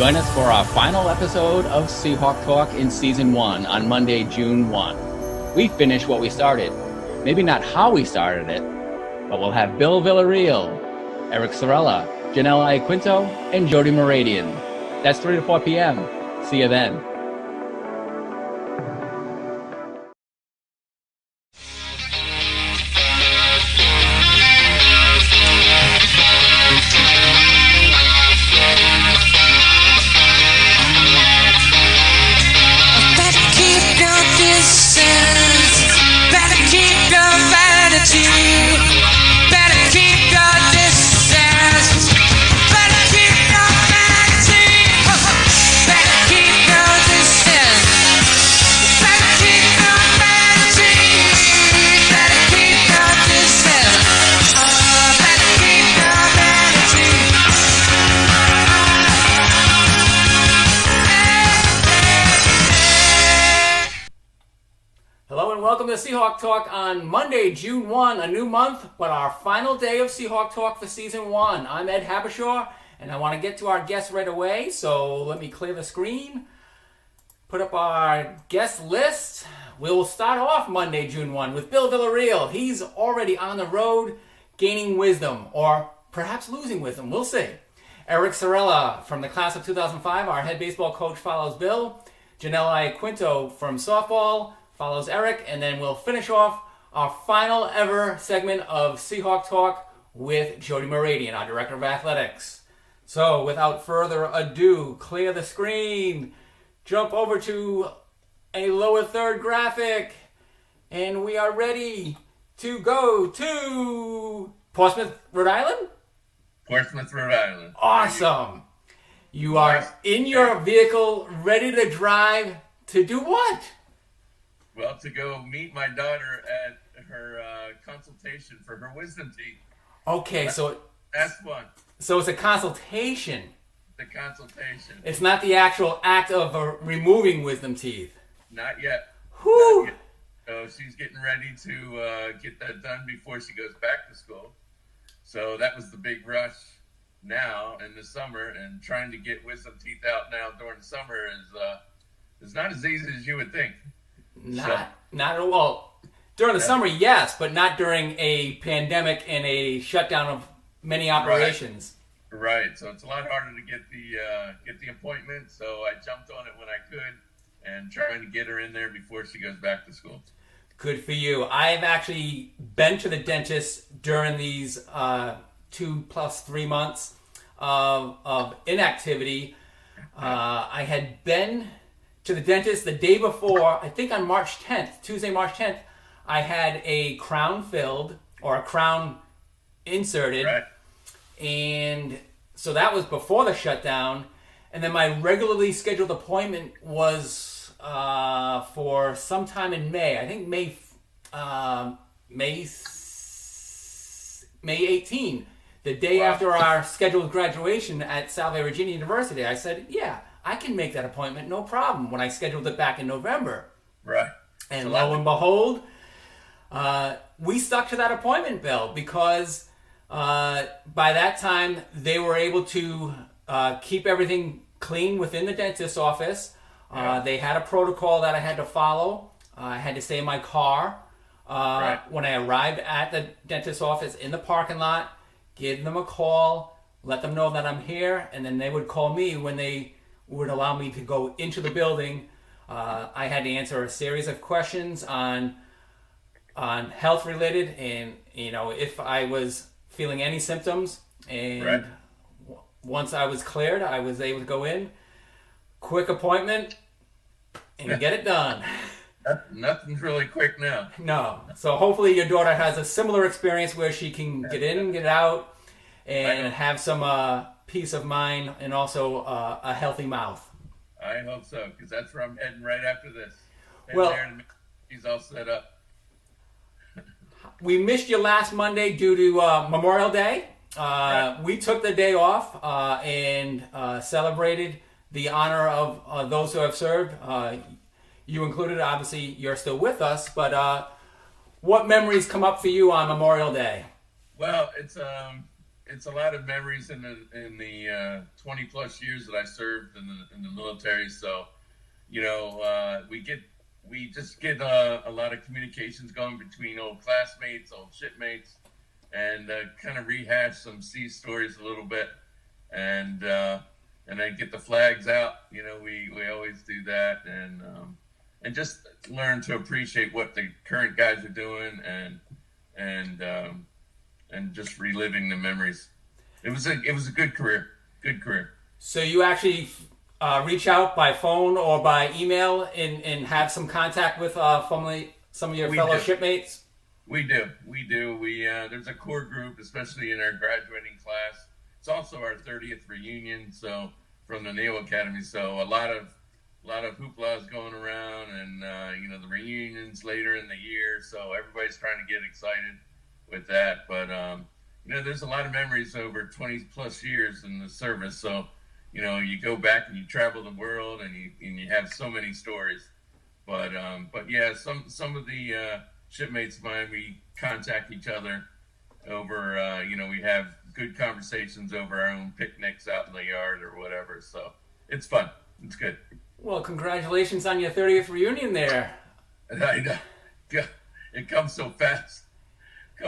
Join us for our final episode of Seahawk Talk in Season 1 on Monday, June 1. We finished what we started. Maybe not how we started it, but we'll have Bill Villarreal, Eric Sorella, Janelle Iaquinto, and Jody Moradian. That's 3 to 4 p.m. See you then. Welcome to Seahawk Talk on Monday, June 1, a new month, but our final day of Seahawk Talk for Season 1. I'm Ed Habishaw, and I want to get to our guests right away, so let me clear the screen, put up our guest list. We'll start off Monday, June 1 with Bill Villarreal. He's already on the road gaining wisdom, or perhaps losing wisdom, we'll see. Eric Sorella from the class of 2005, our head baseball coach, follows Bill. Janelle Iaquinto from softball follows Eric, and then we'll finish off our final ever segment of Seahawk Talk with Jody Moradian, our Director of Athletics. So without further ado, clear the screen, jump over to a lower third graphic, and we are ready to go to Portsmouth, Rhode Island? Portsmouth, Rhode Island. Awesome. You are in your vehicle, ready to drive to do what? Well, to go meet my daughter at her consultation for her wisdom teeth. Okay, that's fun. So it's a consultation. The consultation. It's not the actual act of removing wisdom teeth. Not yet. Whew. Not yet. So she's getting ready to get that done before she goes back to school. So that was the big rush now in the summer, and trying to get wisdom teeth out now during the summer is not as easy as you would think. Not at all. During the summer, yes, but not during a pandemic and a shutdown of many operations. Right. So it's a lot harder to get the appointment. So I jumped on it when I could, and trying to get her in there before she goes back to school. Good for you. I've actually been to the dentist during these 2 plus 3 months of inactivity. I had been to the dentist the day before, I think on March 10th, Tuesday, March 10th, I had a crown filled, or a crown inserted. Right. And so that was before the shutdown. And then my regularly scheduled appointment was for sometime in May. I think May 18, the day after our scheduled graduation at Virginia University. I said, yeah, I can make that appointment, no problem, when I scheduled it back in November. Right. And lo and behold, we stuck to that appointment, Bill, because by that time they were able to keep everything clean within the dentist's office. They had a protocol that I had to follow. I had to stay in my car. When I arrived at the dentist's office in the parking lot, give them a call, let them know that I'm here, and then they would call me when they would allow me to go into the building. I had to answer a series of questions on health related, and if I was feeling any symptoms. And once I was cleared, I was able to go in, quick appointment, and get it done. Nothing's really quick now. No. So hopefully your daughter has a similar experience where she can get in and get out and have some peace of mind, and also a healthy mouth. I hope so, because that's where I'm heading right after this. Well, she's all set up. We missed you last Monday due to Memorial Day. We took the day off and celebrated the honor of those who have served. You included. Obviously, you're still with us, but what memories come up for you on Memorial Day? Well, it's a lot of memories in the 20 plus years that I served in the military. So, we just get a lot of communications going between old classmates, old shipmates, and kind of rehash some sea stories a little bit, and then get the flags out. We always do that, and just learn to appreciate what the current guys are doing, and just reliving the memories. It was a good career. Good career. So you actually reach out by phone or by email and have some contact with some of your fellow shipmates? We do. There's a core group, especially in our graduating class. It's also our 30th reunion, so from the Naval Academy. So a lot of hoopla is going around, and the reunions later in the year. So everybody's trying to get excited with that. But there's a lot of memories over 20 plus years in the service. So you go back and you travel the world, and you have so many stories. But yeah, some of the shipmates of mine, we contact each other over. We have good conversations over our own picnics out in the yard or whatever. So it's fun. It's good. Well, congratulations on your 30th reunion there. I know. Yeah, it comes so fast. I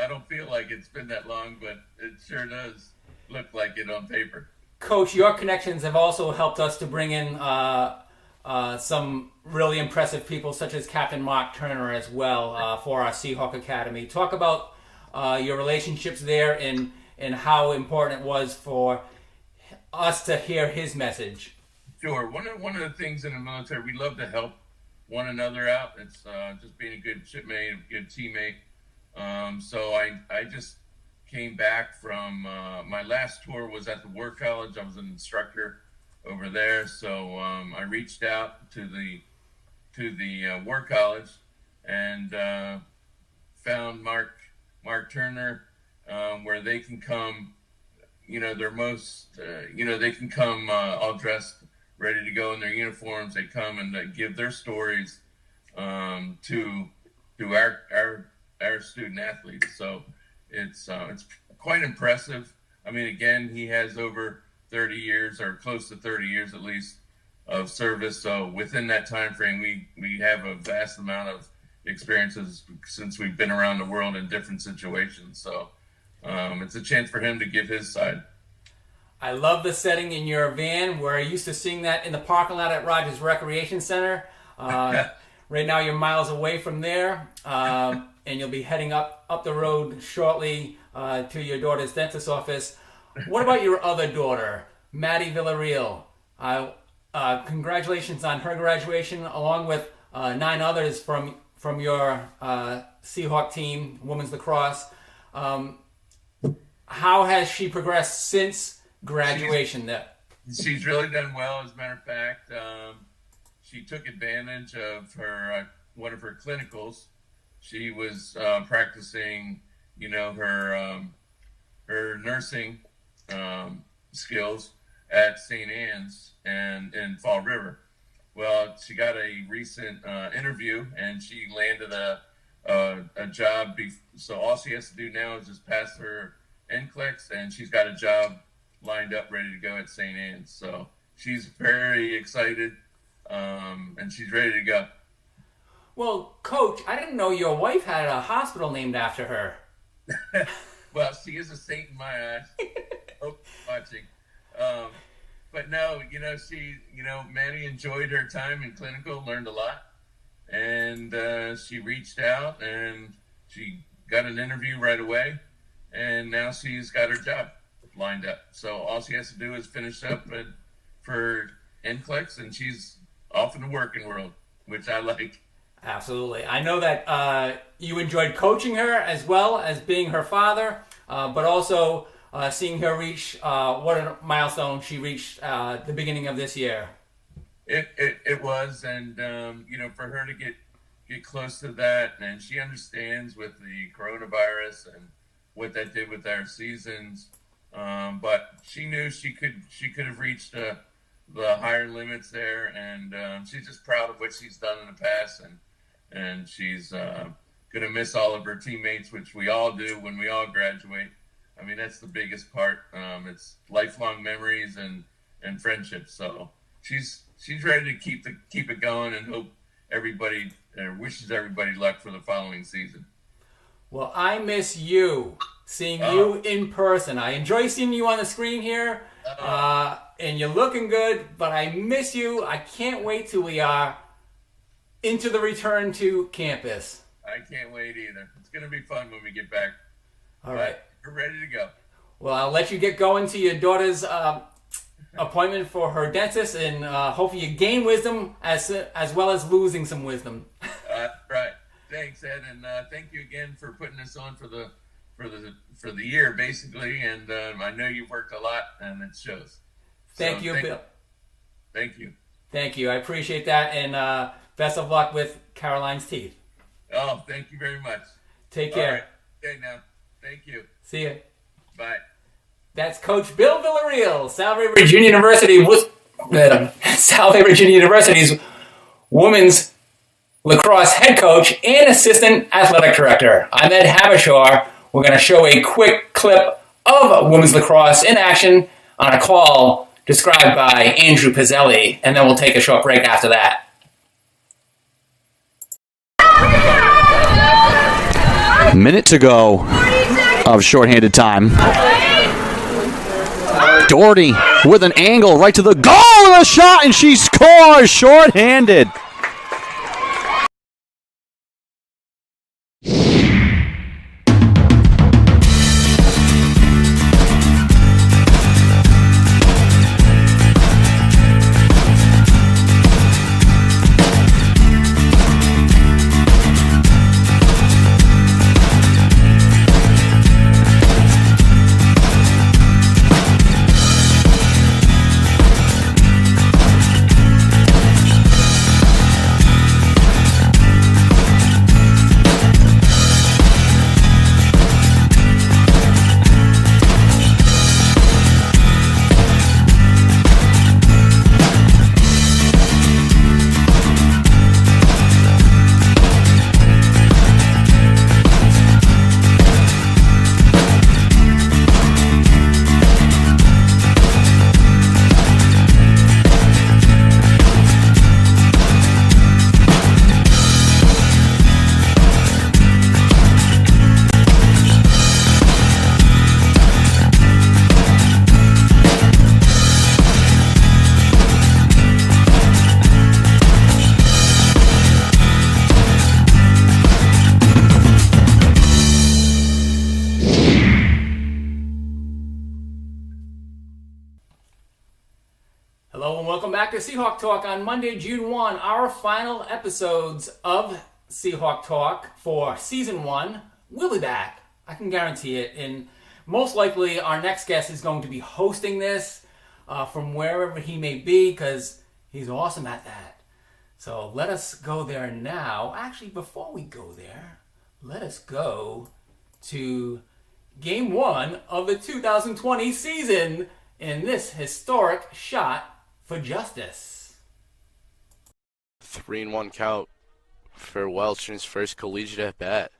don't feel like it's been that long, but it sure does look like it on paper. Coach, your connections have also helped us to bring in some really impressive people, such as Captain Mark Turner as well, for our Seahawk Academy. Talk about your relationships there and how important it was for us to hear his message. Sure. One of the things in the military, we love to help one another out. It's just being a good shipmate, a good teammate. So I just came back from my last tour was at the War College. I was an instructor over there. So I reached out to the War College and found Mark Turner, where they can come. They're most. They can come all dressed, ready to go in their uniforms. They come and give their stories to our student athletes. So it's quite impressive. I mean, again, he has over 30 years or close to 30 years at least of service. So within that time frame, we have a vast amount of experiences since we've been around the world in different situations. So it's a chance for him to give his side. I love the setting in your van. We're used to seeing that in the parking lot at Rogers Recreation Center. Right now you're miles away from there, and you'll be heading up the road shortly to your daughter's dentist's office. What about your other daughter, Maddie Villarreal? Congratulations on her graduation, along with 9 others from your Seahawk team, women's lacrosse. How has she progressed since graduation? She's really done well. As a matter of fact, she took advantage of one of her clinicals. She was practicing, her nursing skills at St. Anne's and in Fall River. Well, she got a recent interview, and she landed a job. So all she has to do now is just pass her NCLEX, and she's got a job lined up, ready to go at St. Anne's. So she's very excited, and she's ready to go. Well, Coach, I didn't know your wife had a hospital named after her. Well, she is a saint in my eyes. Hope watching. But no, Maddie enjoyed her time in clinical, learned a lot, and she reached out and she got an interview right away, and now she's got her job lined up. So all she has to do is finish up for NCLEX, and she's off in the working world, which I like. Absolutely. I know that you enjoyed coaching her as well as being her father, but also seeing her reach what a milestone she reached the beginning of this year. It was, and for her to get close to that, and she understands with the coronavirus and what that did with our seasons, but she knew she could have reached the higher limits there, and she's just proud of what she's done in the past, and she's gonna miss all of her teammates, which we all do when we all graduate. I mean, that's the biggest part. It's lifelong memories and friendships. So she's ready to keep it going, and hope everybody wishes everybody luck for the following season. Well, I miss you, seeing you in person. I enjoy seeing you on the screen here, and you're looking good, but I miss you. I can't wait till we are into the return to campus. I can't wait either. It's going to be fun when we get back. All right. We're ready to go. Well, I'll let you get going to your daughter's appointment for her dentist, and hopefully you gain wisdom as well as losing some wisdom. Right. Thanks, Ed, and thank you again for putting us on for the year, basically. And I know you've worked a lot, and it shows. Thank you, Bill. Thank you. Thank you. I appreciate that, and best of luck with Caroline's teeth. Oh, thank you very much. Take care. All right. Okay, now. Thank you. See ya. Bye. That's Coach Bill Villarreal, Salve Virginia University's women's lacrosse head coach and assistant athletic director. I'm Ed Habashar. We're going to show a quick clip of women's lacrosse in action on a call described by Andrew Pizzelli, and then we'll take a short break after that. Minute to go of shorthanded time. Doherty with an angle right to the goal and a shot, and she scores shorthanded. Hello and welcome back to Seahawk Talk on Monday, June 1, our final episodes of Seahawk Talk for Season 1. We'll be back. I can guarantee it. And most likely our next guest is going to be hosting this from wherever he may be, because he's awesome at that. So let us go there now. Actually, before we go there, let us go to Game 1 of the 2020 season in this historic shot for justice. 3-1 count for Welch in his first collegiate at bat.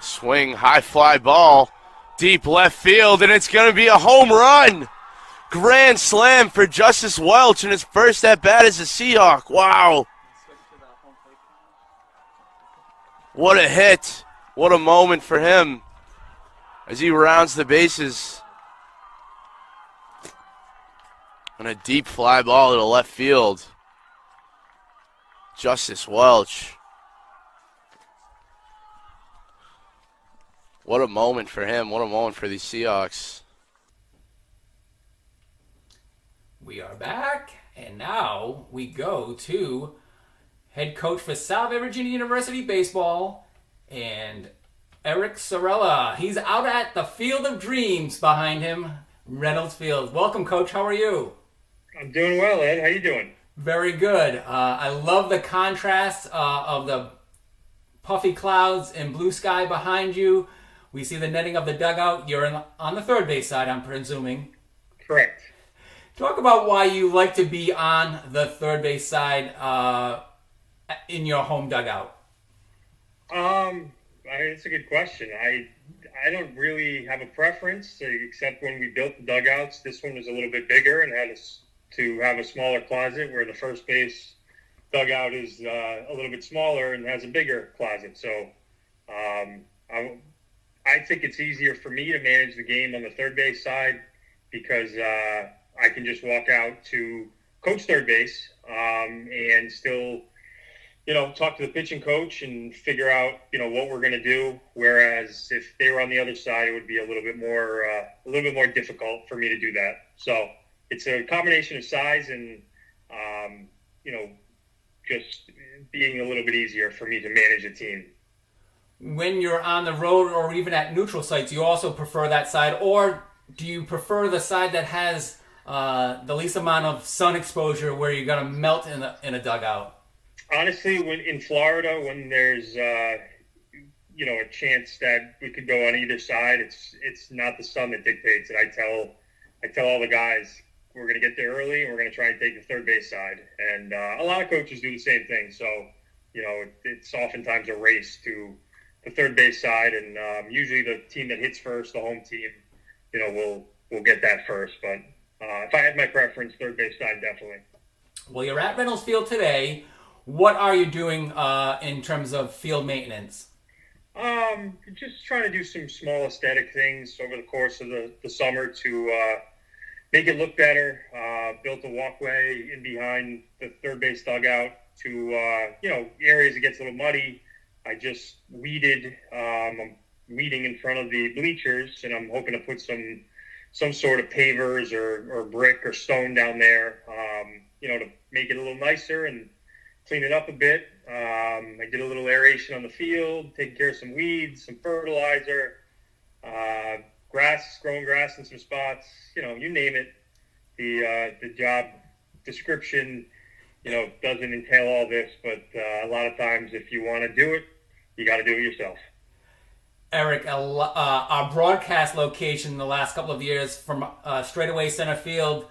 Swing, high fly ball, deep left field, and it's going to be a home run. Grand slam for Justice Welch in his first at bat as a Seahawk. Wow. What a hit. What a moment for him as he rounds the bases. And a deep fly ball to left field. Justice Welch. What a moment for him. What a moment for these Seahawks. We are back, and now we go to head coach for Salve Virginia University baseball, and Eric Sorella. He's out at the Field of Dreams behind him, Reynolds Field. Welcome, Coach. How are you? I'm doing well, Ed. How you doing? Very good. I love the contrast of the puffy clouds and blue sky behind you. We see the netting of the dugout. You're on the third base side, I'm presuming. Correct. Talk about why you like to be on the third base side in your home dugout. It's a good question. I don't really have a preference, except when we built the dugouts. This one was a little bit bigger and had to have a smaller closet, where the first base dugout is a little bit smaller and has a bigger closet. So I think it's easier for me to manage the game on the third base side because I can just walk out to coach third base and still, talk to the pitching coach and figure out, what we're going to do. Whereas if they were on the other side, it would be a little bit more difficult for me to do that. So it's a combination of size and, just being a little bit easier for me to manage a team. When you're on the road or even at neutral sites, you also prefer that side, or do you prefer the side that has the least amount of sun exposure, where you're going to melt in a dugout? Honestly, when in Florida, when there's a chance that we could go on either side, it's not the sun that dictates it. I tell all the guys, we're going to get there early and we're going to try and take the third base side. And a lot of coaches do the same thing. So, it's oftentimes a race to the third base side, and usually the team that hits first, the home team, will get that first. But if I had my preference, third base side definitely. Well, you're at Reynolds Field today. What are you doing in terms of field maintenance? Just trying to do some small aesthetic things over the course of the summer to make it look better. Built a walkway in behind the third base dugout to, areas that gets a little muddy. I just weeded. I'm weeding in front of the bleachers, and I'm hoping to put some sort of pavers or brick or stone down there, to make it a little nicer and clean it up a bit. I did a little aeration on the field, taking care of some weeds, some fertilizer, growing grass in some spots, you name it. The job description, doesn't entail all this, but a lot of times if you want to do it, you got to do it yourself. Eric, our broadcast location in the last couple of years from straightaway center field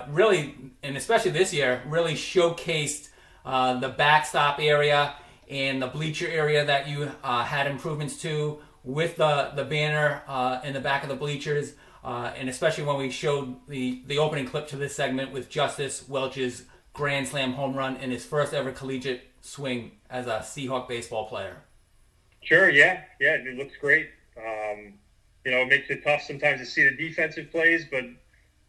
really, and especially this year, really showcased the backstop area and the bleacher area that you had improvements to with the banner in the back of the bleachers, and especially when we showed the opening clip to this segment with Justice Welch's grand slam home run in his first ever collegiate swing as a Seahawk baseball player. Sure, yeah, it looks great. It makes it tough sometimes to see the defensive plays, but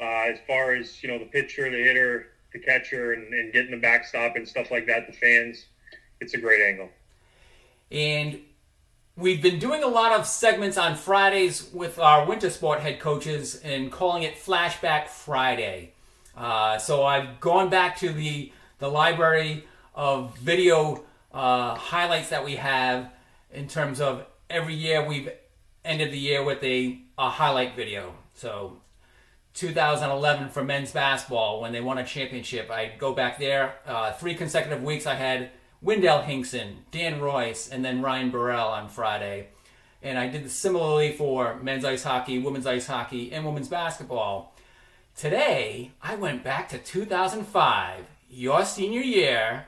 as far as, the pitcher, the hitter, the catcher, and getting the backstop and stuff like that, the fans, it's a great angle. And we've been doing a lot of segments on Fridays with our winter sport head coaches and calling it Flashback Friday. So I've gone back to the library of video highlights that we have in terms of every year we've ended the year with a highlight video. So 2011 for men's basketball when they won a championship. I go back there. 3 consecutive weeks I had Wendell Hinkson, Dan Royce, and then Ryan Burrell on Friday. And I did this similarly for men's ice hockey, women's ice hockey, and women's basketball. Today, I went back to 2005, your senior year,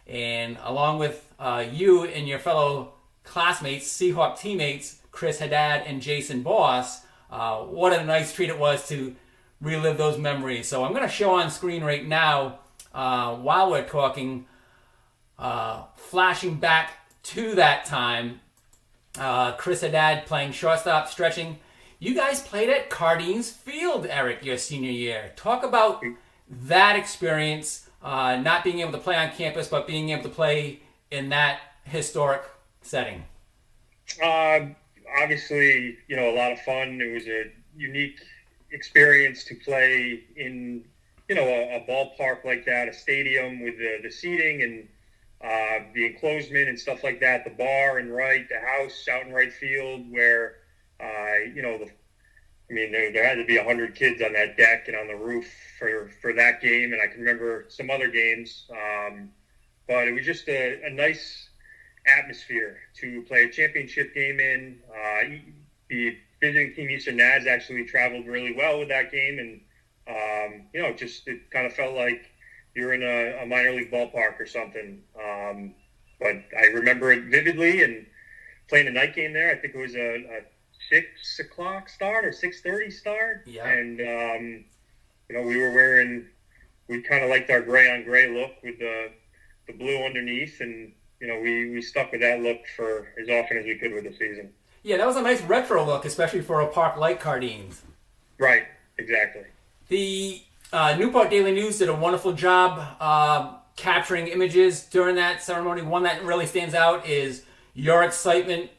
and along with you and your fellow classmates, Seahawk teammates, Chris Haddad and Jason Boss, what a nice treat it was to relive those memories. So I'm going to show on screen right now, while we're talking, flashing back to that time, Chris Haddad playing shortstop, stretching. You guys played at Cardines Field, Eric, your senior year. Talk about that experience, not being able to play on campus, but being able to play in that historic setting. Obviously, a lot of fun. It was a unique experience to play in, a ballpark like that, a stadium with the seating and the enclosement and stuff like that, the bar and right, the house out in right field where, there had to be 100 kids on that deck and on the roof for that game. And I can remember some other games. But it was just a nice atmosphere to play a championship game in. The visiting team, Eastern Nads, actually traveled really well with that game. And Just it kind of felt like you're in a minor league ballpark or something. But I remember it vividly, and playing a night game there. I think it was a 6 o'clock start or 6:30 start. Yeah. And we kind of liked our gray on gray look with the blue underneath, and we stuck with that look for as often as we could with the season. Yeah, that was a nice retro look, especially for a park like Cardines. Right, exactly. The Newport Daily News did a wonderful job capturing images during that ceremony. One that really stands out is your excitement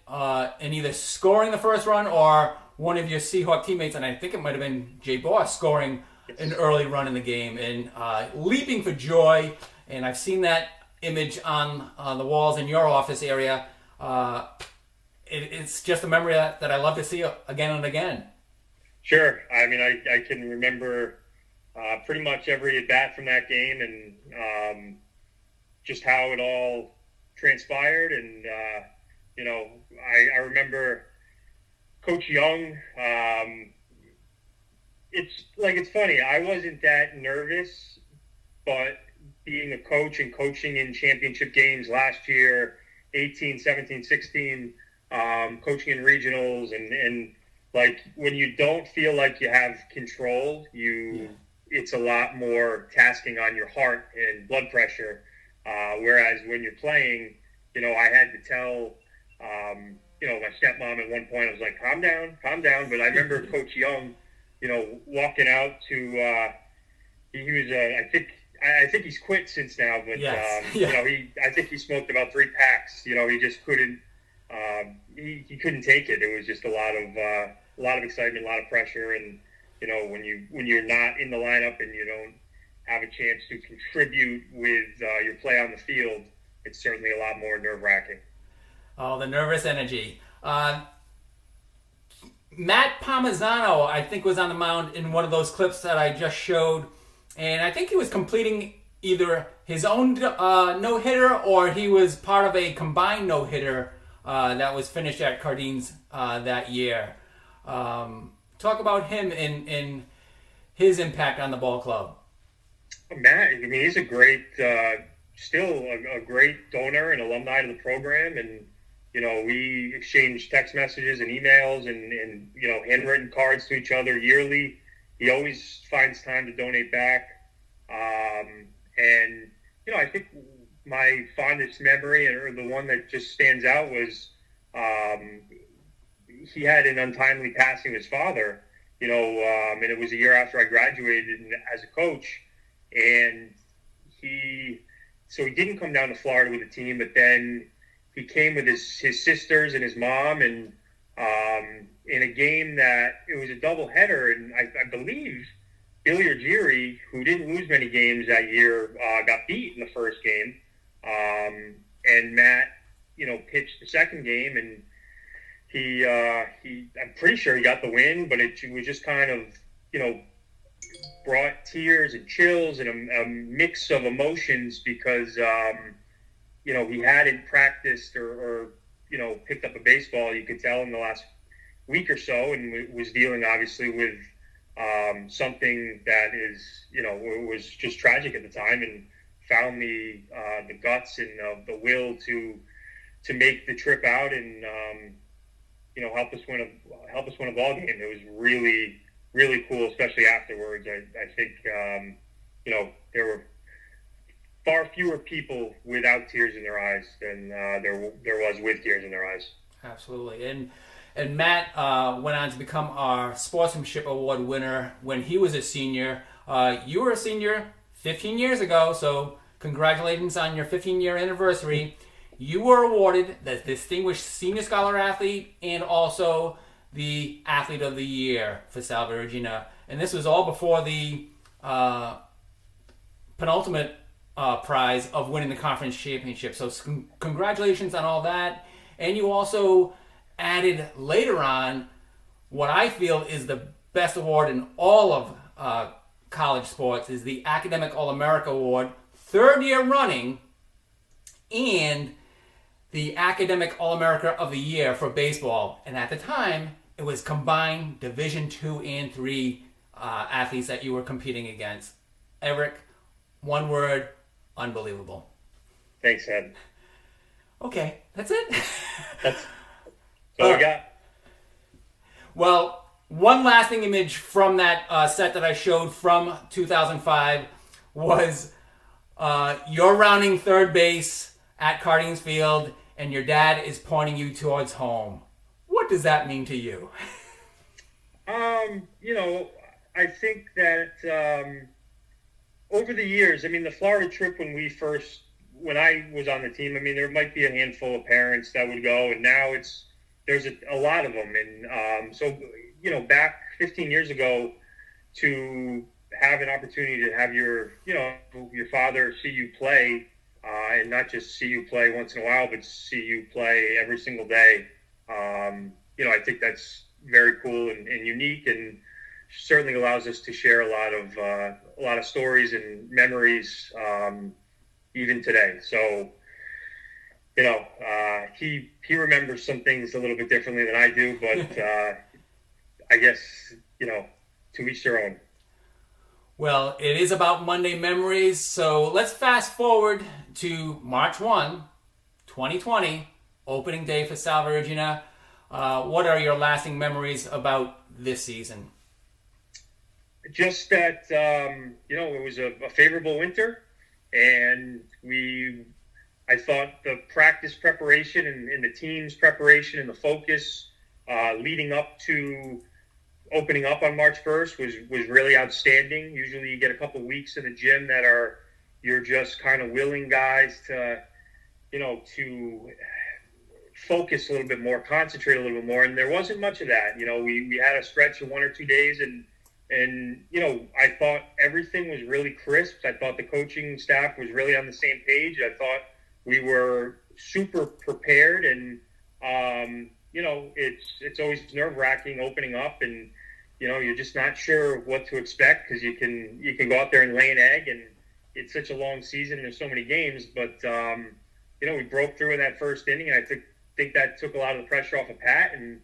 in either scoring the first run or one of your Seahawk teammates, and I think it might have been Jay Boss, scoring an early run in the game and leaping for joy. And I've seen that image on the walls in your office area. It's just a memory that I love to see again and again. Sure. I mean, I can remember pretty much every at bat from that game, and just how it all transpired. And I remember Coach Young. It's funny. I wasn't that nervous, but being a coach and coaching in championship games last year, 18, 17, 16, coaching in regionals, and like when you don't feel like you have control, it's a lot more tasking on your heart and blood pressure. Whereas when you're playing, I had to tell, my stepmom at one point, I was like, calm down. But I remember Coach Young, walking out to, he was, I think he's quit since now, but, yes. I think he smoked about 3 packs. He just couldn't, he couldn't take it. It was just a lot of excitement, a lot of pressure. And, when you're not in the lineup and you don't have a chance to contribute with your play on the field, it's certainly a lot more nerve-wracking. Oh, the nervous energy. Matt Palmisano, I think, was on the mound in one of those clips that I just showed. And I think he was completing either his own no-hitter or he was part of a combined no-hitter that was finished at Cardines that year. Talk about him and his impact on the ball club. Matt, I mean, he's a great, still a great donor and alumni to the program. And, we exchange text messages and emails and handwritten cards to each other yearly. He always finds time to donate back. And, I think my fondest memory, or the one that just stands out, was he had an untimely passing of his father, and it was a year after I graduated as a coach. And he didn't come down to Florida with the team, but then he came with his sisters and his mom, and in a game that it was a doubleheader, and I believe Billy Urgiri, who didn't lose many games that year, got beat in the first game, and Matt, pitched the second game, and he I'm pretty sure he got the win, but it was just kind of brought tears and chills and a mix of emotions because he hadn't practiced or picked up a baseball, you could tell, in the last week or so, and was dealing obviously with something that is was just tragic at the time, and found the guts and the will to make the trip out and help us win a ball game. It was really, really cool, especially afterwards. I think there were far fewer people without tears in their eyes than there was with tears in their eyes. Absolutely. And Matt went on to become our Sportsmanship Award winner when he was a senior. You were a senior 15 years ago, so congratulations on your 15-year anniversary. You were awarded the Distinguished Senior Scholar Athlete and also the Athlete of the Year for Salve Regina. And this was all before the penultimate prize of winning the conference championship. So congratulations on all that. And you also added later on what I feel is the best award in all of college sports, is the Academic All-America Award, 3rd year running, and the Academic All-America of the Year for baseball. And at the time, it was combined Division II and III athletes that you were competing against. Eric, one word, unbelievable. Thanks, Ed. Okay, that's it. That's all we got. Well, one lasting image from that set that I showed from 2005 was you're rounding third base at Cardinals Field, and your dad is pointing you towards home. What does that mean to you? I think that over the years, the Florida trip when I was on the team, there might be a handful of parents that would go, and now there's a lot of them. And so, back 15 years ago, to have an opportunity to have your father see you play, and not just see you play once in a while, but see you play every single day. I think that's very cool and unique, and certainly allows us to share a lot of stories and memories, even today. So, he remembers some things a little bit differently than I do, but I guess, to each their own. Well, it is about Monday memories, so let's fast forward to March 1, 2020, opening day for Salve Regina. What are your lasting memories about this season? Just that, it was a favorable winter, and I thought the practice preparation and the team's preparation and the focus leading up to opening up on March 1st was really outstanding. Usually you get a couple weeks in the gym that you're just kind of willing guys to focus a little bit more, concentrate a little bit more, and there wasn't much of that. We had a stretch of 1 or 2 days, and I thought everything was really crisp. I thought the coaching staff was really on the same page. I thought we were super prepared, and it's always nerve-wracking opening up, and you're just not sure what to expect, because you can go out there and lay an egg, and it's such a long season and there's so many games. But we broke through in that first inning, and I think that took a lot of the pressure off of Pat, and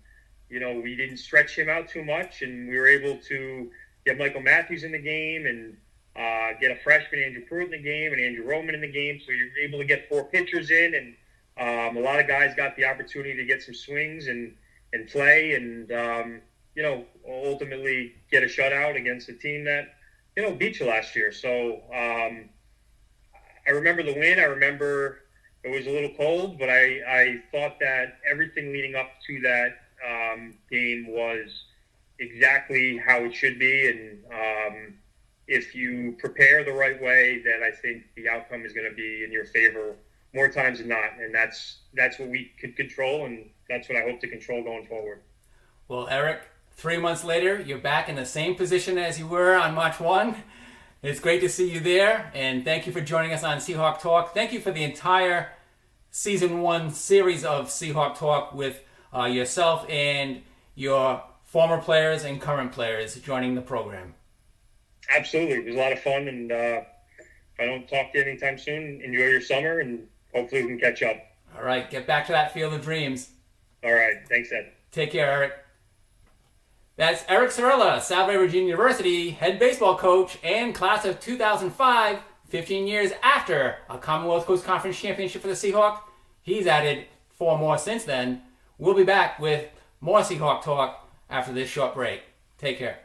we didn't stretch him out too much, and we were able to get Michael Matthews in the game, and get a freshman, Andrew Pruitt, in the game, and Andrew Roman in the game. So you're able to get 4 pitchers in, and a lot of guys got the opportunity to get some swings and play, and ultimately get a shutout against a team that beat you last year. So I remember the win. I remember it was a little cold, but I thought that everything leading up to that game was exactly how it should be, and if you prepare the right way, then I think the outcome is going to be in your favor more times than not, and that's what we could control, and that's what I hope to control going forward. Well, Eric, 3 months later, you're back in the same position as you were on March 1. It's great to see you there, and thank you for joining us on Seahawk Talk. Thank you for the entire Season 1 series of Seahawk Talk with yourself and your former players and current players joining the program. Absolutely. It was a lot of fun, and if I don't talk to you anytime soon, enjoy your summer, and hopefully we can catch up. All right, get back to that field of dreams. All right. Thanks, Ed. Take care, Eric. That's Eric Cirella, Salve Regina University head baseball coach and class of 2005, 15 years after a Commonwealth Coast Conference championship for the Seahawks. He's added 4 more since then. We'll be back with more Seahawk Talk after this short break. Take care.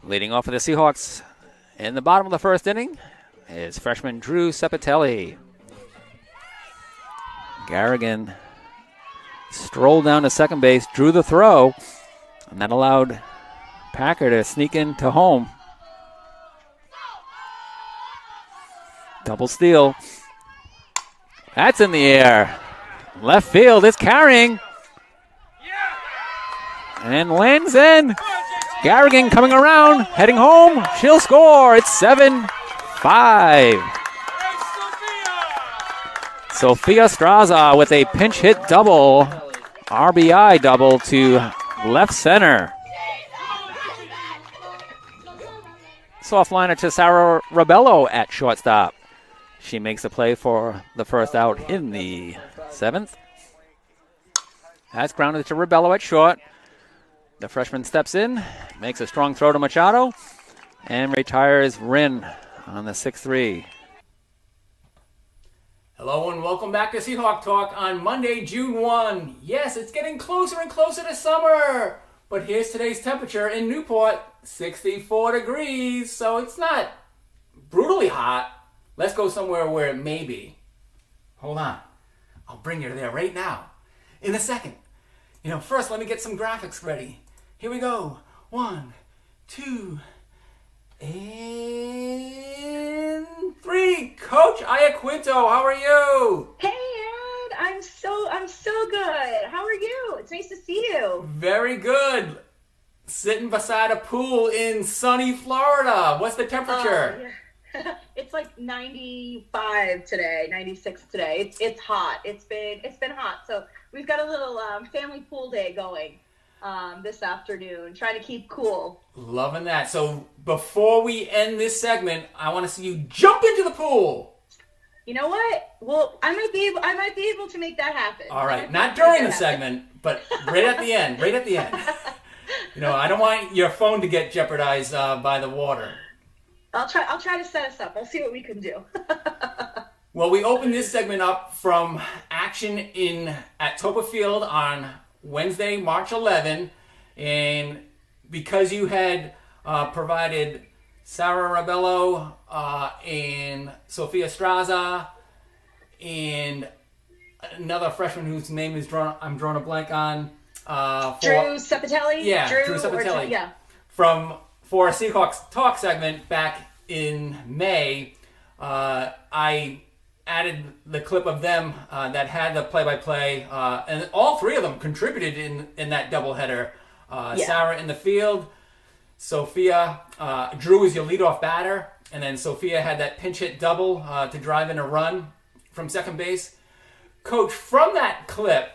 Leading off for the Seahawks in the bottom of the first inning is freshman Drew Sepatelli. Garrigan strolled down to second base, drew the throw, and that allowed Packer to sneak into home. Double steal. That's in the air. Left field is carrying. And lands in. Garrigan coming around, heading home. She'll score. It's 7-5. Sophia Straza with a pinch hit double. RBI double to left center. Soft liner to Sarah Rabello at shortstop. She makes a play for the first out in the 7th. That's grounded to Rabello at short. The freshman steps in, makes a strong throw to Machado, and retires Rin on the 6-3. Hello and welcome back to Seahawk Talk on Monday, June 1. Yes, it's getting closer and closer to summer. But here's today's temperature in Newport, 64 degrees. So it's not brutally hot. Let's go somewhere where it may be. Hold on. I'll bring you there right now. In a second. First let me get some graphics ready. Here we go. 1, 2, and 3. Coach Iaquinto, how are you? Hey Ed, I'm so good. How are you? It's nice to see you. Very good. Sitting beside a pool in sunny Florida. What's the temperature? Yeah. It's like 95 today, 96 today. It's hot. It's been hot. So we've got a little family pool day going this afternoon, trying to keep cool. Loving that. So before we end this segment, I want to see you jump into the pool. You know what? Well, I might be able to make that happen. All right, not during the segment, but right at the end. Right at the end. I don't want your phone to get jeopardized by the water. I'll try to set us up. I'll see what we can do. Well, we opened this segment up from action at Topa Field on Wednesday, March 11, and because you had provided Sarah Rabello and Sophia Straza and another freshman whose name is I'm drawing a blank on. Drew Sepatelli? Yeah, Drew Sepatelli. Yeah. For a Seahawks Talk segment back in May, I added the clip of them that had the play-by-play, and all three of them contributed in that doubleheader. Sarah in the field, Sophia, Drew was your leadoff batter, and then Sophia had that pinch hit double to drive in a run from second base. Coach, from that clip,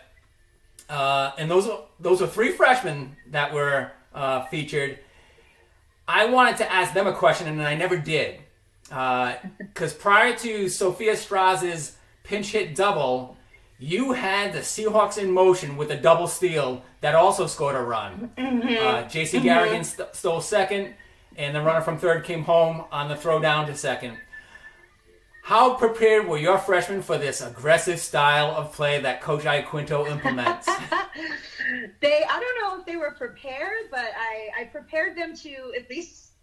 and those are three freshmen that were featured. I wanted to ask them a question, and I never did. Because prior to Sophia Straza's pinch hit double, you had the Seahawks in motion with a double steal that also scored a run. J.C. Garrigan stole second, and the runner from third came home on the throw down to second. How prepared were your freshmen for this aggressive style of play that Coach Iaquinto implements? I don't know if they were prepared, but I prepared them to at least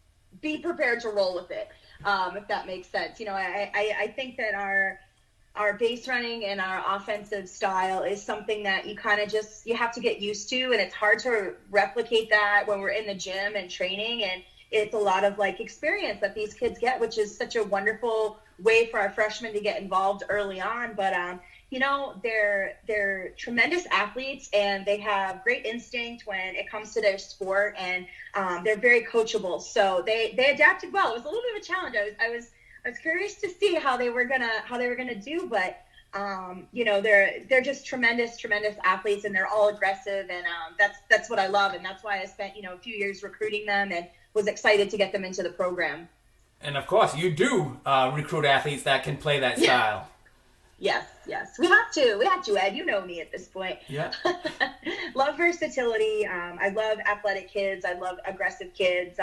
be prepared to roll with it, if that makes sense. I think that our base running and our offensive style is something that you kind of you have to get used to, and it's hard to replicate that when we're in the gym and training, and it's a lot of experience that these kids get, which is such a wonderful way for our freshmen to get involved early on. But they're tremendous athletes, and they have great instinct when it comes to their sport, and they're very coachable. So they adapted well. It was a little bit of a challenge. I was curious to see how they were gonna do, but they're just tremendous athletes, and they're all aggressive, and that's what I love, and that's why I spent a few years recruiting them and was excited to get them into the program. And of course, you do recruit athletes that can play that style. Yes. We have to, Ed. You know me at this point. Yeah. Love versatility. I love athletic kids. I love aggressive kids.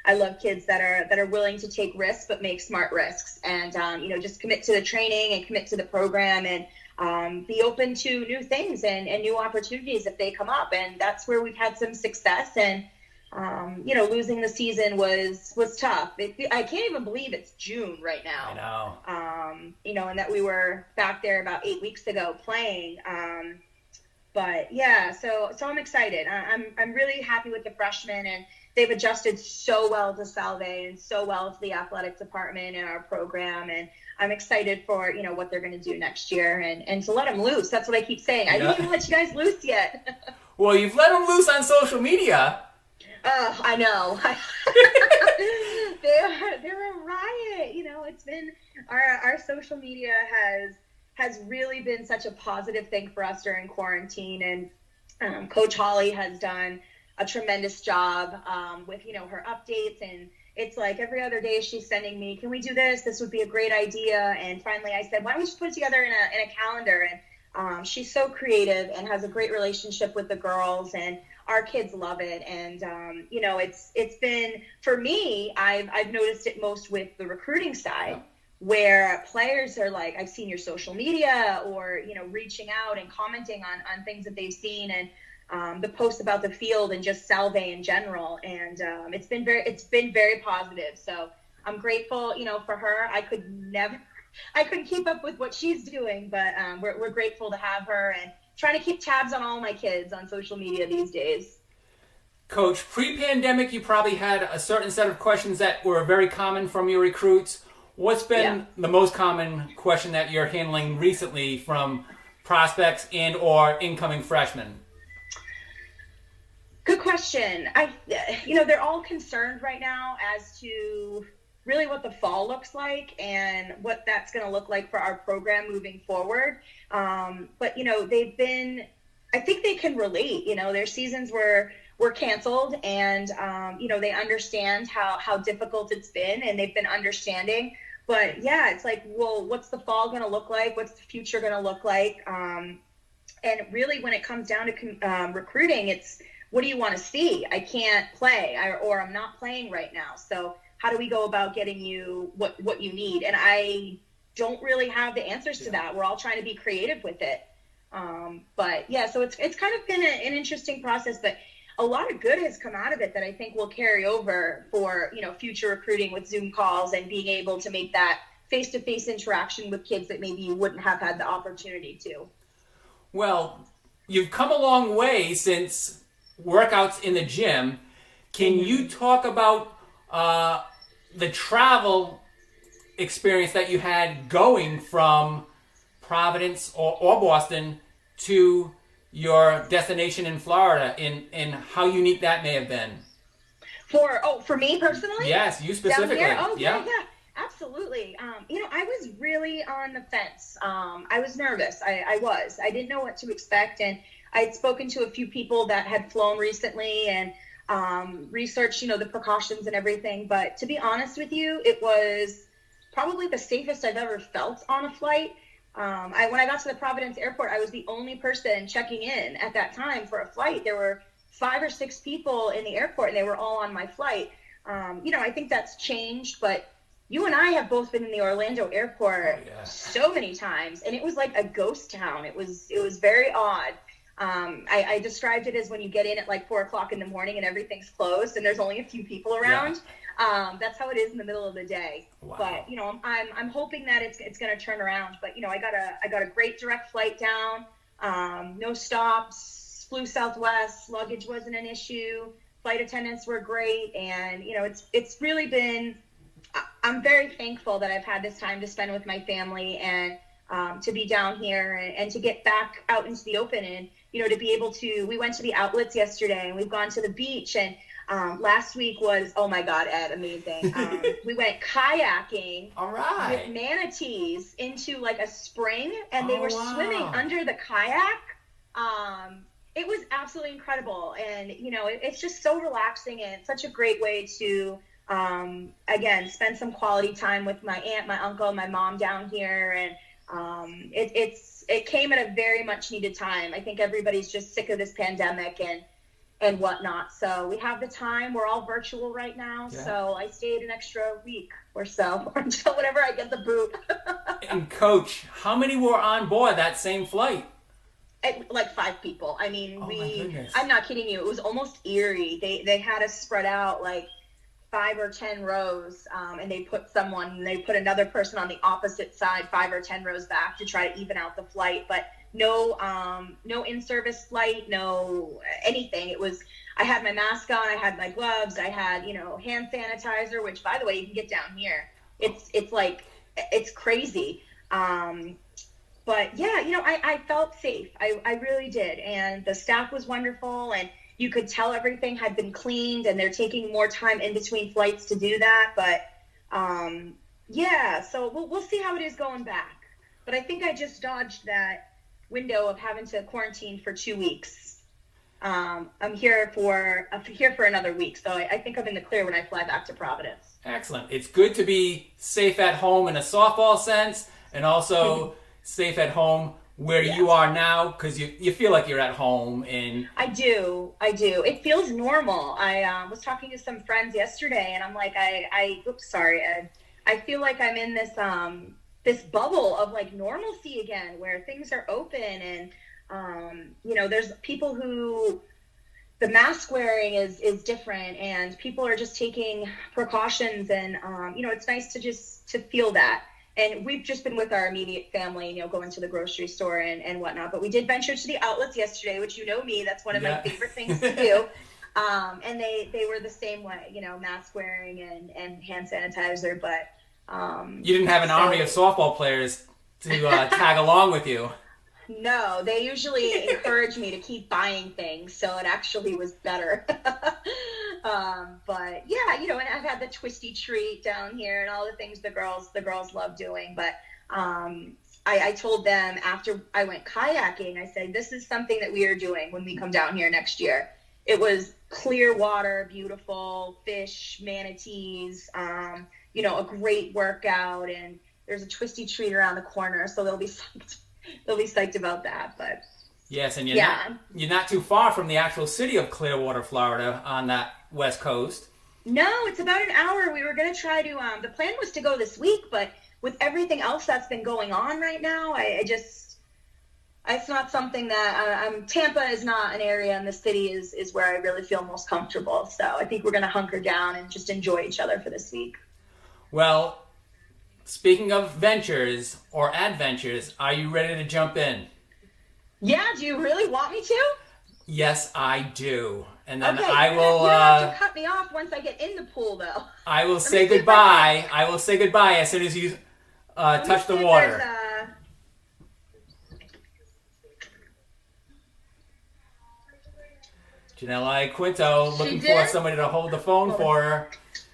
I love kids that are willing to take risks but make smart risks, and just commit to the training and commit to the program, and be open to new things and new opportunities if they come up. And that's where we've had some success. And losing the season was tough. I can't even believe it's June right now. I know. And that we were back there about 8 weeks ago playing. But yeah, so I'm excited. I'm really happy with the freshmen, and they've adjusted so well to Salve and so well to the athletic department and our program. And I'm excited for, what they're going to do next year and to let them loose. That's what I keep saying. I didn't even let you guys loose yet. Well, you've let them loose on social media. Oh, I know. They're a riot. It's been our social media has really been such a positive thing for us during quarantine, and Coach Holly has done a tremendous job with her updates, and it's like every other day she's sending me, can we do this? This would be a great idea. And finally I said, why don't we just put it together in a calendar? And she's so creative and has a great relationship with the girls, and our kids love it. And it's been, for me, I've noticed it most with the recruiting side, where players are like, I've seen your social media, or reaching out and commenting on things that they've seen, and the posts about the field and just Salve in general. And it's been very positive. So I'm grateful, for her. I couldn't keep up with what she's doing, but we're grateful to have her, and trying to keep tabs on all my kids on social media these days. Coach, pre-pandemic, you probably had a certain set of questions that were very common from your recruits. What's been the most common question that you're handling recently from prospects and or incoming freshmen? Good question. They're all concerned right now as to really what the fall looks like and what that's going to look like for our program moving forward. But they've been, I think they can relate. Their seasons were canceled, and they understand how difficult it's been, and they've been understanding. But yeah, it's like, well, what's the fall going to look like? What's the future going to look like? And really, when it comes down to recruiting, it's, what do you want to see? I can't play, or I'm not playing right now. So how do we go about getting you what you need? And I don't really have the answers to that. We're all trying to be creative with it. But yeah, so it's kind of been an interesting process, but a lot of good has come out of it that I think will carry over for, future recruiting with Zoom calls and being able to make that face-to-face interaction with kids that maybe you wouldn't have had the opportunity to. Well, you've come a long way since workouts in the gym. Can you talk about the travel experience that you had going from Providence or Boston to your destination in Florida, and how unique that may have been? For me personally? Yes, you specifically. Down here? Oh, yeah, absolutely. I was really on the fence. I was nervous. I didn't know what to expect, and I had spoken to a few people that had flown recently and researched, the precautions and everything. But to be honest with you, it was probably the safest I've ever felt on a flight. When I got to the Providence airport, I was the only person checking in at that time for a flight. There were 5 or 6 people in the airport, and they were all on my flight. I think that's changed, but you and I have both been in the Orlando airport so many times, and it was like a ghost town. It was very odd. I described it as when you get in at like 4 o'clock in the morning and everything's closed and there's only a few people around. Yeah. That's how it is in the middle of the day. Wow. But I'm hoping that it's going to turn around. But I got a great direct flight down. No stops. Flew Southwest. Luggage wasn't an issue. Flight attendants were great, and it's really been. I'm very thankful that I've had this time to spend with my family and to be down here and to get back out into the open and to be able to. We went to the outlets yesterday, and we've gone to the beach, and last week was, oh my God, Ed, amazing. We went kayaking with manatees into like a spring, and they were swimming under the kayak. It was absolutely incredible, and it's just so relaxing and such a great way to again spend some quality time with my aunt, my uncle, my mom down here, and it came at a very much needed time. I think everybody's just sick of this pandemic and whatnot. So we have the time. We're all virtual right now. Yeah. So I stayed an extra week or so until whenever I get the boot. And Coach, how many were on board that same flight? like 5 people. I mean, Oh, my goodness. I'm not kidding you. It was almost eerie. They had us spread out like 5 or 10 rows, and they put another person on the opposite side, 5 or 10 rows back to try to even out the flight. But no in-service flight, no anything. I had my mask on, I had my gloves, I had, hand sanitizer, which by the way, you can get down here. It's crazy. But yeah, I felt safe. I really did. And the staff was wonderful, and you could tell everything had been cleaned, and they're taking more time in between flights to do that. But yeah, so we'll see how it is going back. But I think I just dodged that window of having to quarantine for 2 weeks. I'm here for another week, so I think I'm in the clear when I fly back to Providence. Excellent. It's good to be safe at home in a softball sense, and also safe at home where you are now, because you feel like you're at home. And I do. It feels normal. I was talking to some friends yesterday, and I'm like, oops, sorry, Ed. I feel like I'm in this bubble of like normalcy again, where things are open, and there's people who the mask wearing is different, and people are just taking precautions, and it's nice to feel that. And we've just been with our immediate family, going to the grocery store and whatnot. But we did venture to the outlets yesterday, which me, that's one of my favorite things to do. And they were the same way, mask wearing and hand sanitizer. But you didn't have an army of softball players to tag along with you. No, they usually encourage me to keep buying things, so it actually was better. But yeah, and I've had the twisty treat down here and all the things the girls love doing. But I told them after I went kayaking, I said, this is something that we are doing when we come down here next year. It was clear water, beautiful fish, manatees, a great workout, and there's a twisty treat around the corner, so they'll be psyched about that. But yes, and you're not too far from the actual city of Clearwater, Florida, on that west coast. No, it's about an hour. We were going to try to the plan was to go this week, but with everything else that's been going on right now, it's not something that Tampa is not an area, and the city is where I really feel most comfortable. So I think we're going to hunker down and just enjoy each other for this week. Well, speaking of ventures or adventures, are you ready to jump in? Yeah, do you really want me to? Yes, I do. And then okay, I will... You don't have to cut me off once I get in the pool, though. I will say goodbye. I will say goodbye as soon as you touch the water. Janelle Quinto looking for somebody to hold the phone for her.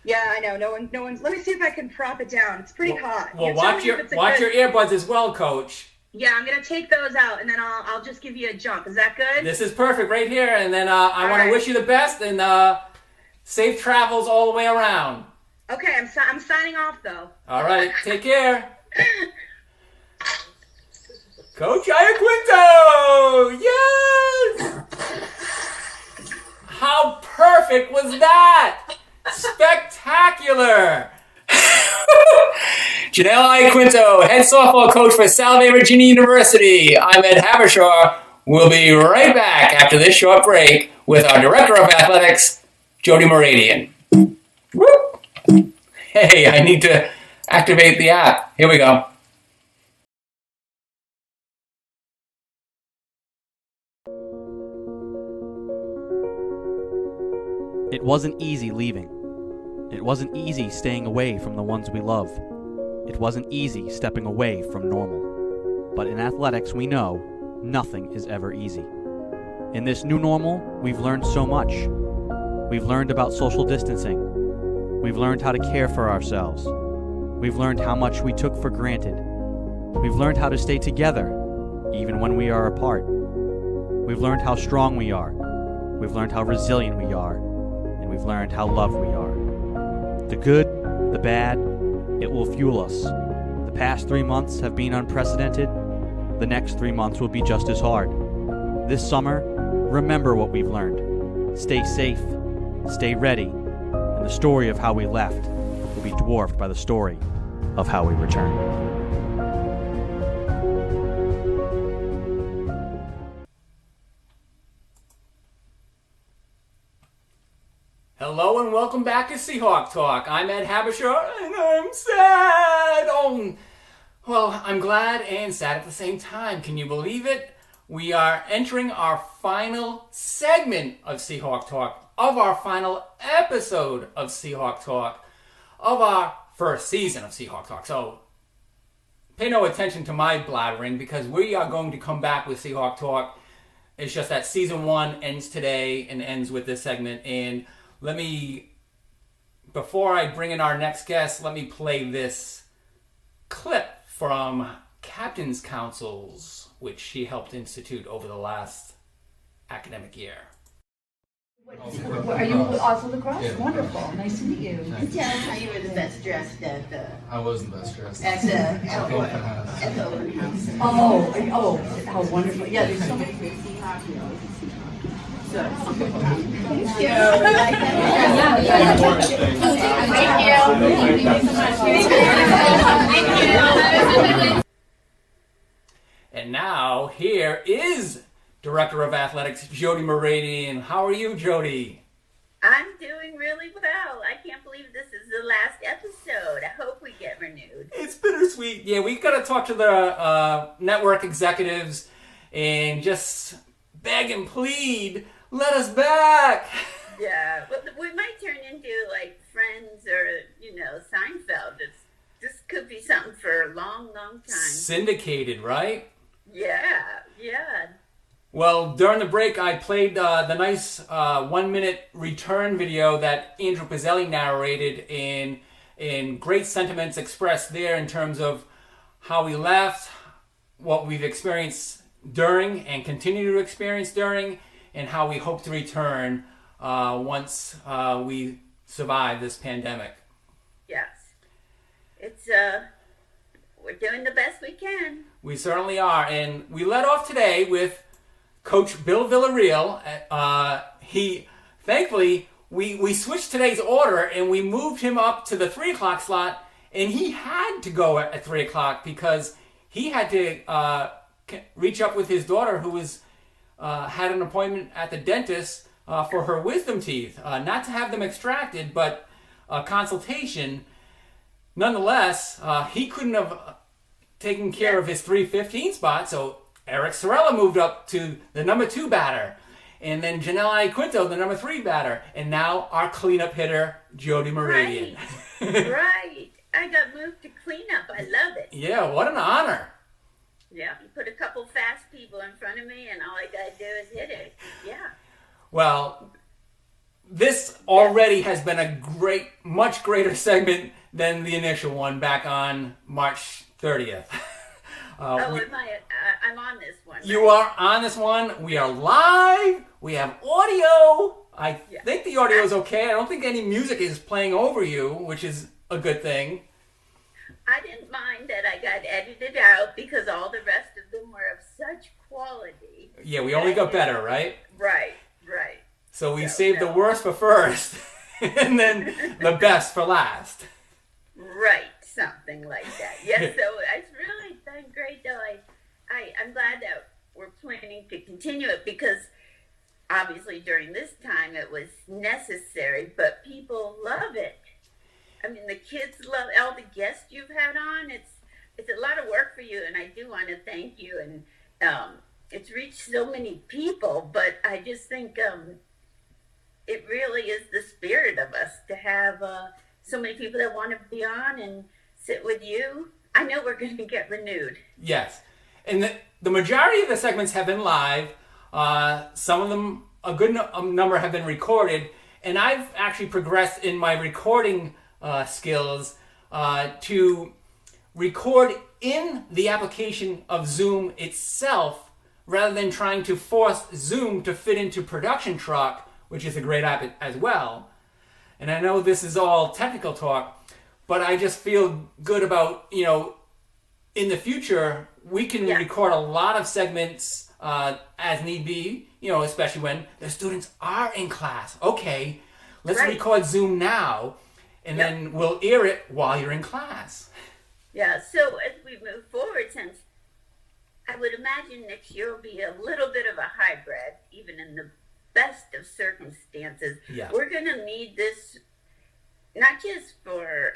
Yeah, I know. No one. Let me see if I can prop it down. It's pretty hot. Well, watch your earbuds as well, Coach. Yeah, I'm gonna take those out, and then I'll just give you a jump. Is that good? This is perfect right here, and then I want to wish you the best and safe travels all the way around. Okay, I'm signing off though. All right, take care. Coach Iaquinto! Yes! How perfect was that? Spectacular! Janelle Iaquinto, head softball coach for Salve Virginia University. I'm Ed Habershaw. We'll be right back after this short break with our Director of Athletics, Jody Moradian. Whoop. Hey, I need to activate the app. Here we go. It wasn't easy leaving. It wasn't easy staying away from the ones we love. It wasn't easy stepping away from normal. But in athletics, we know nothing is ever easy. In this new normal, we've learned so much. We've learned about social distancing. We've learned how to care for ourselves. We've learned how much we took for granted. We've learned how to stay together, even when we are apart. We've learned how strong we are. We've learned how resilient we are. And we've learned how loved we are. The good, the bad, it will fuel us. The past 3 months have been unprecedented. The next 3 months will be just as hard. This summer, remember what we've learned. Stay safe, stay ready, and the story of how we left will be dwarfed by the story of how we return. and welcome back to Seahawk Talk. I'm Ed Habishaw, and I'm sad. Oh, well, I'm glad and sad at the same time. Can you believe it? We are entering our final segment of Seahawk Talk, of our final episode of Seahawk Talk, of our first season of Seahawk Talk. So pay no attention to my blabbering, because we are going to come back with Seahawk Talk. It's just that season 1 ends today and ends with this segment. And before I bring in our next guest, let me play this clip from Captain's Councils, which she helped institute over the last academic year. Are you also lacrosse? Yeah. Wonderful. Nice to meet you. Tell us how you were the best dressed at the I was the best dressed. at the open house. Oh, how wonderful. Yeah, there's so many Thank you. And now, here is Director of Athletics, Jody Meridian. How are you, Jody? I'm doing really well. I can't believe this is the last episode. I hope we get renewed. It's bittersweet. Yeah, we got to talk to the network executives and just beg and plead, let us back. Yeah, well, we might turn into like Friends or, Seinfeld. This could be something for a long, long time. Syndicated, right? Yeah. Well, during the break, I played the nice 1-minute return video that Andrew Pizzelli narrated, and great sentiments expressed there in terms of how we left, what we've experienced during and continue to experience during, and how we hope to return once we survive this pandemic. Yes. It's, we're doing the best we can. We certainly are. And we led off today with Coach Bill Villarreal. Thankfully, we switched today's order and we moved him up to the 3 o'clock slot, and he had to go at 3 o'clock because he had to reach up with his daughter who had an appointment at the dentist for her wisdom teeth. Not to have them extracted, but a consultation. Nonetheless, he couldn't have taken care of his 3:15 spot, so Eric Sorella moved up to the number 2 batter, and then Janelle Quinto, the number 3 batter, and now our cleanup hitter, Jody Meridian. Right. I got moved to cleanup. I love it. Yeah, what an honor. Yeah, you put a couple fast people in front of me, and all I gotta do is hit it. Yeah. Well, this already has been a much greater segment than the initial one back on March 30th. I'm on this one. Right? You are on this one. We are live. We have audio. I think the audio is okay. I don't think any music is playing over you, which is a good thing. I didn't mind that I got edited out because all the rest of them were of such quality. Yeah, we only got better, right? Right. So we saved the worst for first, and then the best for last. Right, something like that. Yes, so it's really been great, though. I'm glad that we're planning to continue it because obviously during this time it was necessary, but people love it. I mean, the kids love all the guests you've had on. It's a lot of work for you, and I do want to thank you. And it's reached so many people, but I just think it really is the spirit of us to have so many people that want to be on and sit with you. I know we're going to get renewed. Yes. And the majority of the segments have been live. Some of them, a good number, have been recorded. And I've actually progressed in my recording skills to record in the application of Zoom itself rather than trying to force Zoom to fit into Production Truck, which is a great app as well. And I know this is all technical talk, but I just feel good about, in the future, we can record a lot of segments as need be, especially when the students are in class. Okay, let's record Zoom now, and then we'll air it while you're in class. Yeah, so as we move forward, since I would imagine next year will be a little bit of a hybrid, even in the best of circumstances. Yeah. We're going to need this not just for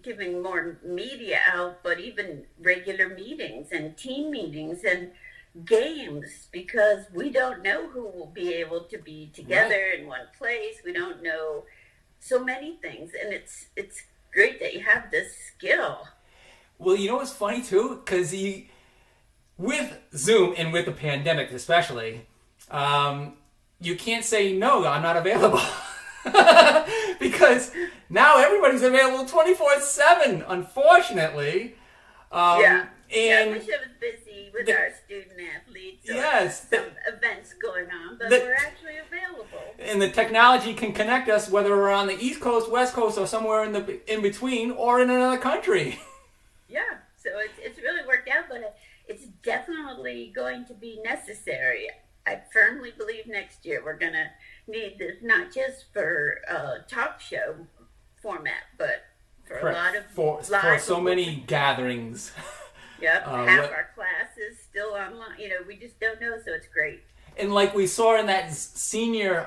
giving more media out, but even regular meetings and team meetings and games, because we don't know who will be able to be together in one place. We don't know so many things, and it's great that you have this skill. Well, you know what's funny too, because with Zoom and with the pandemic especially, you can't say no, I'm not available. Because now everybody's available 24/7, unfortunately. I And wish I was busy with our student athletes or yes, some events going on, but we're actually available. And the technology can connect us whether we're on the East Coast, West Coast, or somewhere in between, or in another country. Yeah, so it's really worked out, but it's definitely going to be necessary. I firmly believe next year we're going to need this, not just for talk show format, but for a lot of for so many gatherings. Yep, half our classes still online. We just don't know, so it's great. And like we saw in that senior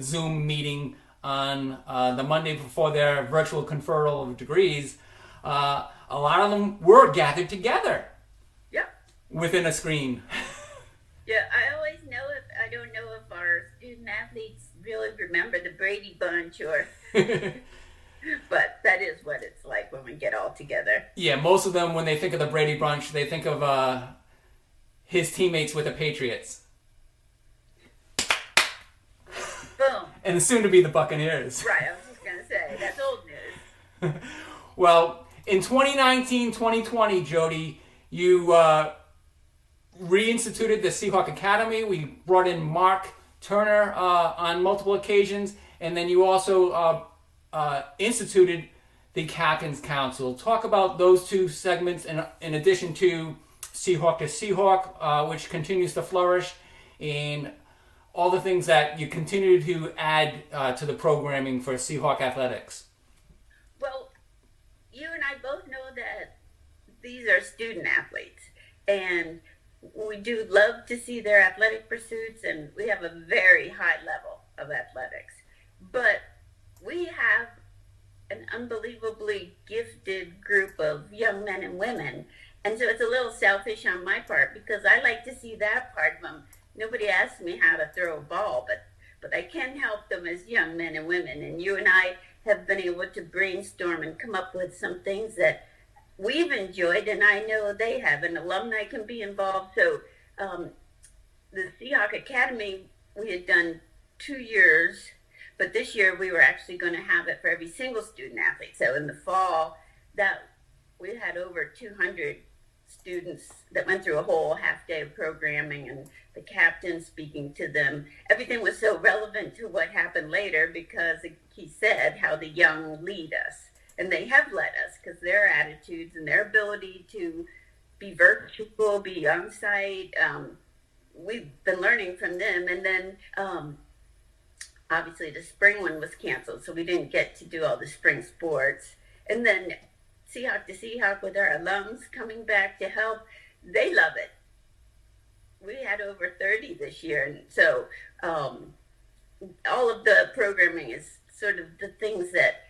Zoom meeting on the Monday before their virtual conferral of degrees, a lot of them were gathered together. Yep. Within a screen. Yeah, I always I don't know if our student athletes really remember the Brady Bunch but that is what it's like when we get all together. Yeah, most of them, when they think of the Brady Bunch, they think of his teammates with the Patriots. Boom. And soon to be the Buccaneers. Right, I was just going to say, that's old news. Well, in 2019-2020, Jody, you reinstituted the Seahawk Academy. We brought in Mark Turner on multiple occasions, and then you also instituted the Captain's Council. Talk about those two segments in addition to Seahawk to Seahawk, which continues to flourish, and all the things that you continue to add to the programming for Seahawk Athletics. Well, you and I both know that these are student athletes, and we do love to see their athletic pursuits, and we have a very high level of athletics. But we have an unbelievably gifted group of young men and women, and so it's a little selfish on my part because I like to see that part of them. Nobody asks me how to throw a ball, but I can help them as young men and women, and you and I have been able to brainstorm and come up with some things that we've enjoyed, and I know they have, and alumni can be involved. So the Seahawk Academy, we had done 2 years, but this year we were actually going to have it for every single student athlete. So in the fall, that we had over 200 students that went through a whole half day of programming, and the captain speaking to them. Everything was so relevant to what happened later because he said how the young lead us. And they have led us because their attitudes and their ability to be virtual, be on site, we've been learning from them. And then obviously the spring one was canceled, so we didn't get to do all the spring sports. And then Seahawk to Seahawk with our alums coming back to help, they love it. We had over 30 this year, and so all of the programming is sort of the things that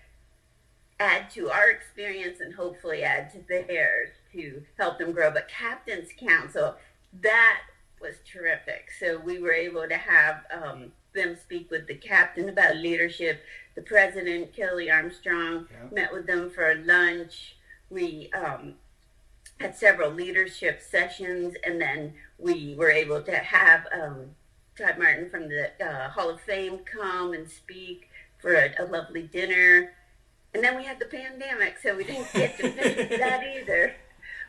add to our experience and hopefully add to theirs to help them grow. But Captain's Council, that was terrific. So we were able to have them speak with the captain about leadership. The president, Kelly Armstrong, met with them for lunch. We had several leadership sessions, and then we were able to have Todd Martin from the Hall of Fame come and speak for a lovely dinner. And then we had the pandemic, so we didn't get to finish that either.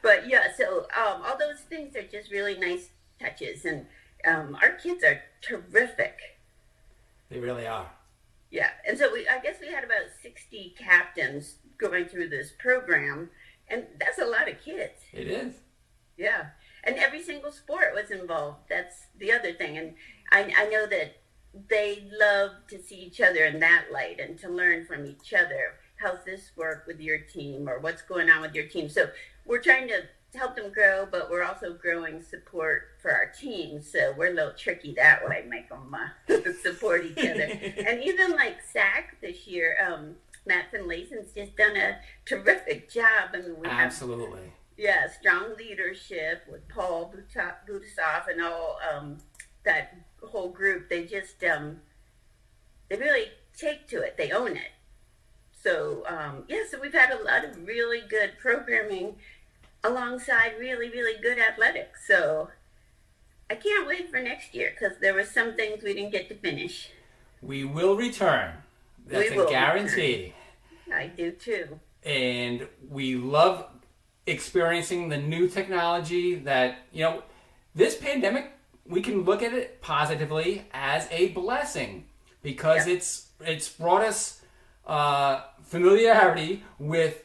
But yeah, so all those things are just really nice touches, and our kids are terrific. They really are. Yeah, and so I guess we had about 60 captains going through this program, and that's a lot of kids. It is. Yeah, and every single sport was involved. That's the other thing, and I know that they love to see each other in that light and to learn from each other. How's this work with your team, or what's going on with your team? So we're trying to help them grow, but we're also growing support for our team. So we're a little tricky that way, make them support each other. And even like SAC this year, Matt Finlayson's just done a terrific job. I mean, we Absolutely. have strong leadership with Paul Butasov and all that whole group. They just they really take to it. They own it. So so we've had a lot of really good programming alongside really, really good athletics. So I can't wait for next year because there were some things we didn't get to finish. We will return. That's a guarantee. I do too. And we love experiencing the new technology that, this pandemic, we can look at it positively as a blessing because it's brought us familiarity with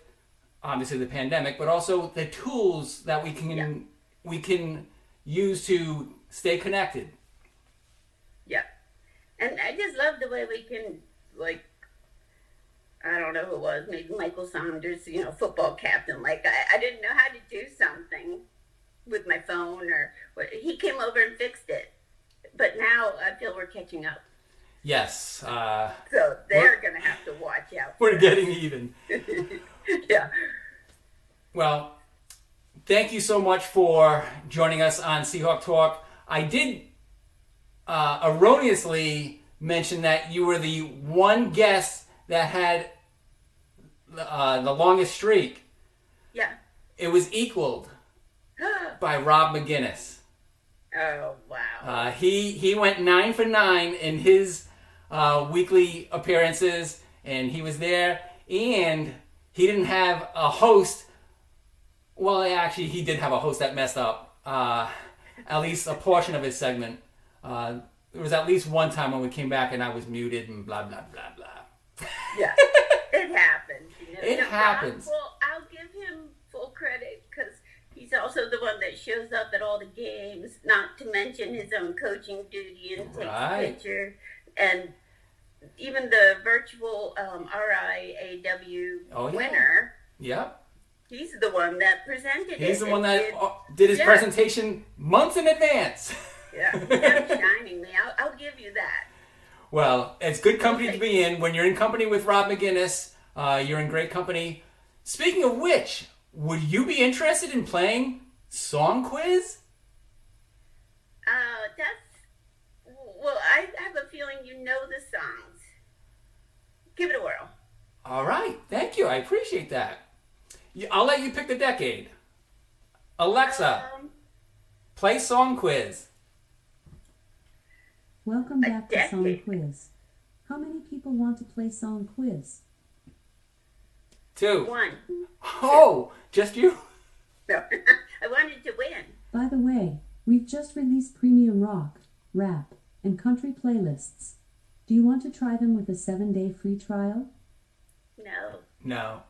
obviously the pandemic, but also the tools that we can use to stay connected. Yeah. And I just love the way we can, like, I don't know who it was, maybe Michael Saunders, football captain. Like, I didn't know how to do something with my phone he came over and fixed it. But now I feel we're catching up. Yes. So they're going to have to watch out. We're getting even. Yeah. Well, thank you so much for joining us on Seahawk Talk. I did erroneously mention that you were the one guest that had the longest streak. Yeah. It was equaled by Rob McGinnis. Oh, wow. He went 9 for 9 in his weekly appearances, and he was there, and he didn't have a host. Well, actually, he did have a host that messed up at least a portion of his segment. There was at least one time when we came back and I was muted and blah, blah, blah, blah. Yeah, it happens. It happens. Well, I'll give him full credit because he's also the one that shows up at all the games, not to mention his own coaching duty and takes a picture. And even the virtual RIAW winner. Yep. He's the one that presented it. He's the one that did his presentation months in advance. Yeah, outshining me. I'll give you that. Well, it's good company to be in. When you're in company with Rob McGinnis, you're in great company. Speaking of which, would you be interested in playing Song Quiz? Well, I have a feeling you know the songs. Give it a whirl. All right. Thank you. I appreciate that. I'll let you pick the decade. Alexa, play Song Quiz. Welcome back to Song Quiz. How many people want to play Song Quiz? 2. 1. Oh, just you? No, I wanted to win. By the way, we've just released premium rock, rap, and country playlists. Do you want to try them with a 7-day free trial? No.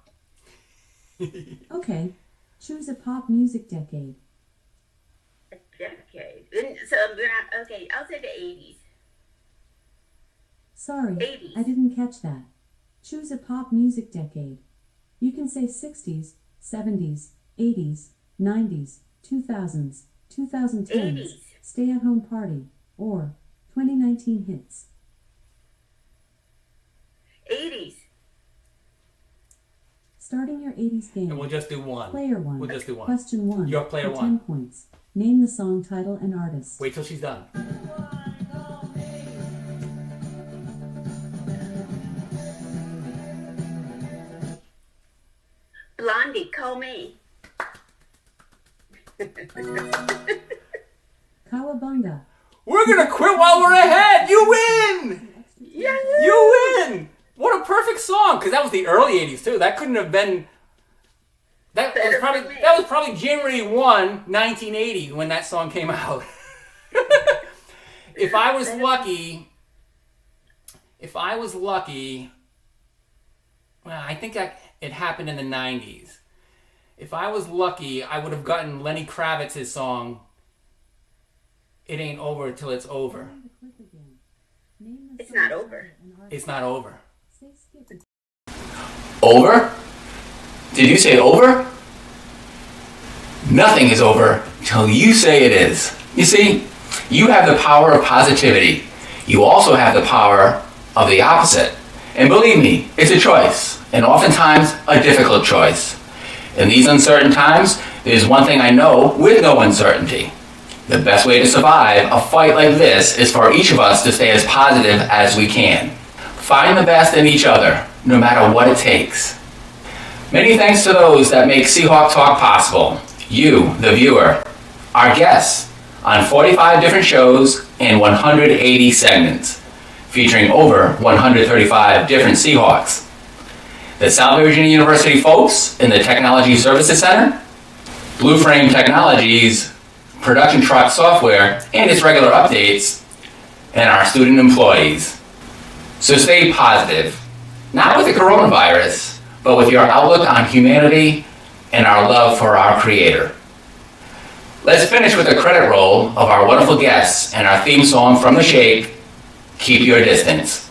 Okay, choose a pop music decade. A decade. So, okay, I'll say the 80s. Sorry, 80s. I didn't catch that. Choose a pop music decade. You can say 60s, 70s, 80s, 90s, 2000s, 2010s, 80s. Stay at Home Party, or 2019 hits. 80s. Starting your 80s game. And we'll just do one. Player 1. We'll just do one. Question 1. You're player for 1. 10 points. Name the song title and artist. Wait till she's done. Blondie, call me. Cowabunga. We're going to quit while we're ahead. You win. Yeah. You win. What a perfect song. Because that was the early 80s, too. That couldn't have been... That was probably January 1, 1980 when that song came out. If I was lucky, well, I think it happened in the 90s. If I was lucky, I would have gotten Lenny Kravitz's song, It Ain't Over Till It's Over. It's not over. It's not over. Over? Did you say over? Nothing is over till you say it is. You see, you have the power of positivity. You also have the power of the opposite. And believe me, it's a choice, and oftentimes a difficult choice. In these uncertain times, there's one thing I know with no uncertainty. The best way to survive a fight like this is for each of us to stay as positive as we can. Find the best in each other, no matter what it takes. Many thanks to those that make Seahawk Talk possible. You, the viewer, our guests, on 45 different shows and 180 segments, featuring over 135 different Seahawks. The South Virginia University folks in the Technology Services Center, Blue Frame Technologies, production truck software, and its regular updates, and our student employees. So stay positive, not with the coronavirus, but with your outlook on humanity and our love for our Creator. Let's finish with a credit roll of our wonderful guests and our theme song from The Shake, Keep Your Distance.